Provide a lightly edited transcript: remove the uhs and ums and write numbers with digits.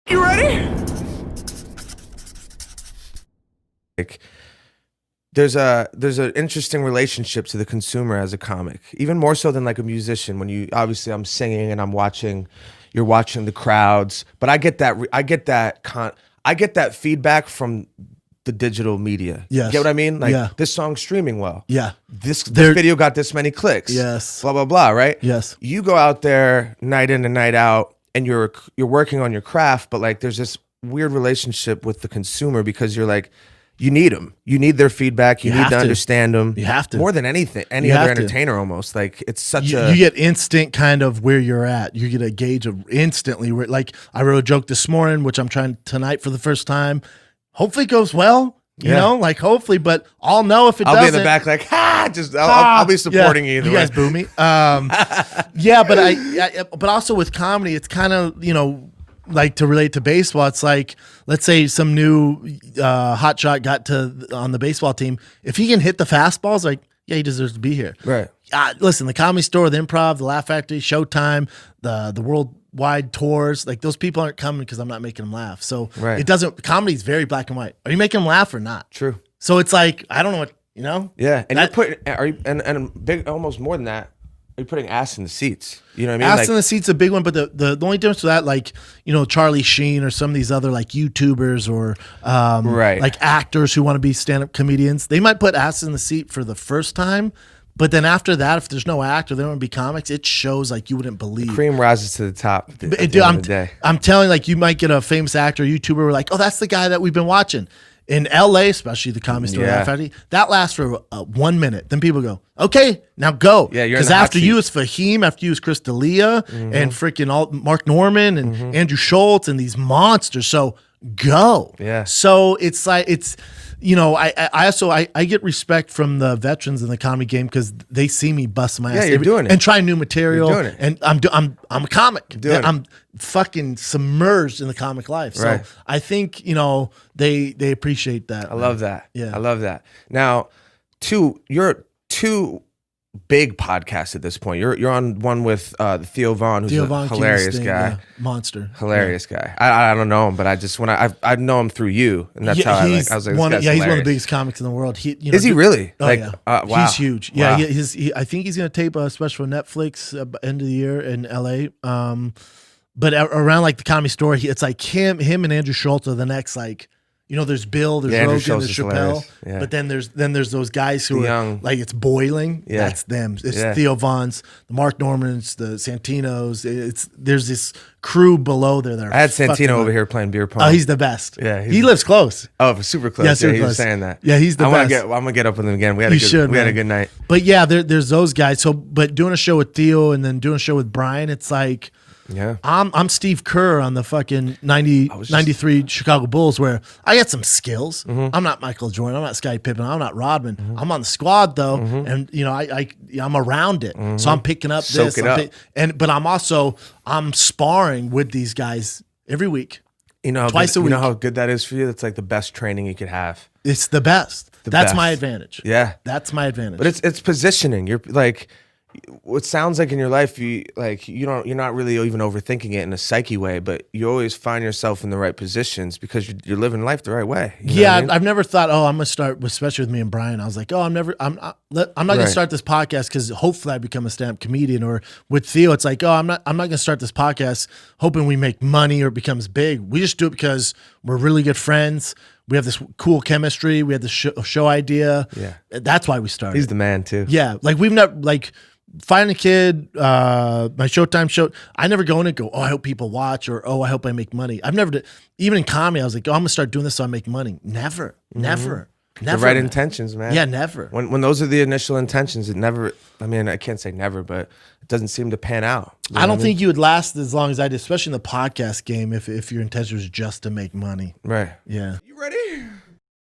You ready? Like, there's an interesting relationship to the consumer as a comic, even more so than like a musician. When you obviously I'm singing and you're watching the crowds, but I get that feedback from the digital media. Yes. You get what I mean? Like, Yeah. this song's streaming well. Yeah. This video got this many clicks. Yes. Blah blah blah. Right. Yes. You go out there night in and night out, and you're working on your craft, but like there's this weird relationship with the consumer because you're like, you need them. You need their feedback. You need to understand them. You have to. More than anything, any other entertainer almost. Like, it's such you get instant kind of where you're at. You get a gauge of instantly where, like, I wrote a joke this morning, which I'm trying tonight for the first time. Hopefully it goes well. You know, like, hopefully, but I'll know if it doesn't. I'll be in the back like, I'll be supporting you either way. You guys boo me. Yeah, but also with comedy, it's kind of, you know, like, to relate to baseball, it's like, let's say some new hotshot got on the baseball team. If he can hit the fastballs, like, yeah, he deserves to be here. Right. Listen, the Comedy Store, the Improv, the Laugh Factory, Showtime, the worldwide tours, like, those people aren't coming because I'm not making them laugh. So it doesn't. Comedy's very black and white. Are you making them laugh or not? True. So it's like, I don't know what, you know. Yeah, and and big, almost more than that. You're putting ass in the seats. You know what I mean? Ass in the seats is a big one, but the only difference with that, like, you know, Charlie Sheen or some of these other, like, YouTubers or like actors who want to be stand-up comedians, they might put ass in the seat for the first time, but then after that, if there's no act or they don't want to be comics, it shows like you wouldn't believe. The cream rises to the top at the end of the day. I'm telling you, like, you might get a famous actor or YouTuber who are like, oh, that's the guy that we've been watching. In LA, especially the Comedy Store, that lasts for 1 minute. Then people go, okay, now go. Yeah, you're in the hot seat. Because after you is Fahim, after you is Chris D'Elia, and freaking Mark Norman and Andrew Schultz and these monsters. So go. Yeah. So it's like, it's, you know, I get respect from the veterans in the comedy game because they see me bust my ass. Yeah, you're doing it. And try new material. You're doing it. And I'm a comic. I'm fucking submerged in the comic life. So I think, you know, they appreciate that. I love that. Yeah. I love that. Now, you're two big podcasts at this point. You're on one with Theo Von, who's a hilarious guy, monster, hilarious guy. I don't know him, but I know him through you, and that's how I was like, he's one of the biggest comics in the world. Is he really? Oh, like, wow. He's huge. Yeah, wow. I think he's gonna tape a special for Netflix end of the year in LA. But around like the Comedy Store, it's like him and Andrew Schultz are the next, like, you know, there's Bill, there's Rogan, there's Chappelle, but then there's those guys who are like, it's boiling. Yeah. That's them. It's Theo Von's, the Mark Normans, the Santinos. There's this crew below there. I had Santino over here playing beer pong. Oh, he's the best. Yeah, he lives close. Oh, super close. Yeah, super close. He was saying that. Yeah, he's the best. I'm gonna get up with him again. We had a good night. But yeah, there's those guys. So, but doing a show with Theo and then doing a show with Brian, it's like. Yeah, I'm Steve Kerr on the fucking 93 Chicago Bulls, where I got some skills. I'm not Michael Jordan. I'm not Scottie Pippen. I'm not Rodman. I'm on the squad though, and you know I'm around it, so I'm picking up this. But I'm sparring with these guys every week. You know, twice a week. You know how good that is for you? That's like the best training you could have. It's the best. That's my advantage. Yeah, that's my advantage. But it's positioning. You're like. What sounds like in your life, you're not really even overthinking it in a psyche way, but you always find yourself in the right positions because you're living life the right way. You know what I mean? I've never thought, I'm gonna start, especially with me and Brian. I was like, I'm not gonna start this podcast because hopefully I become a stand-up comedian. Or with Theo, it's like, I'm not gonna start this podcast hoping we make money or it becomes big. We just do it because we're really good friends. We have this cool chemistry. We had this show idea. Yeah, that's why we started. He's the man too. Yeah, like we've never Find a Kid, my Showtime show. I never go in and go, I hope people watch, or I hope I make money. I've never even in comedy. I was like, I'm gonna start doing this so I make money. Never. The right intentions, man. Yeah, never. When those are the initial intentions, it never. I mean, I can't say never, but it doesn't seem to pan out. I don't think you would last as long as I did, especially in the podcast game, if your intention was just to make money. Right. Yeah. You ready?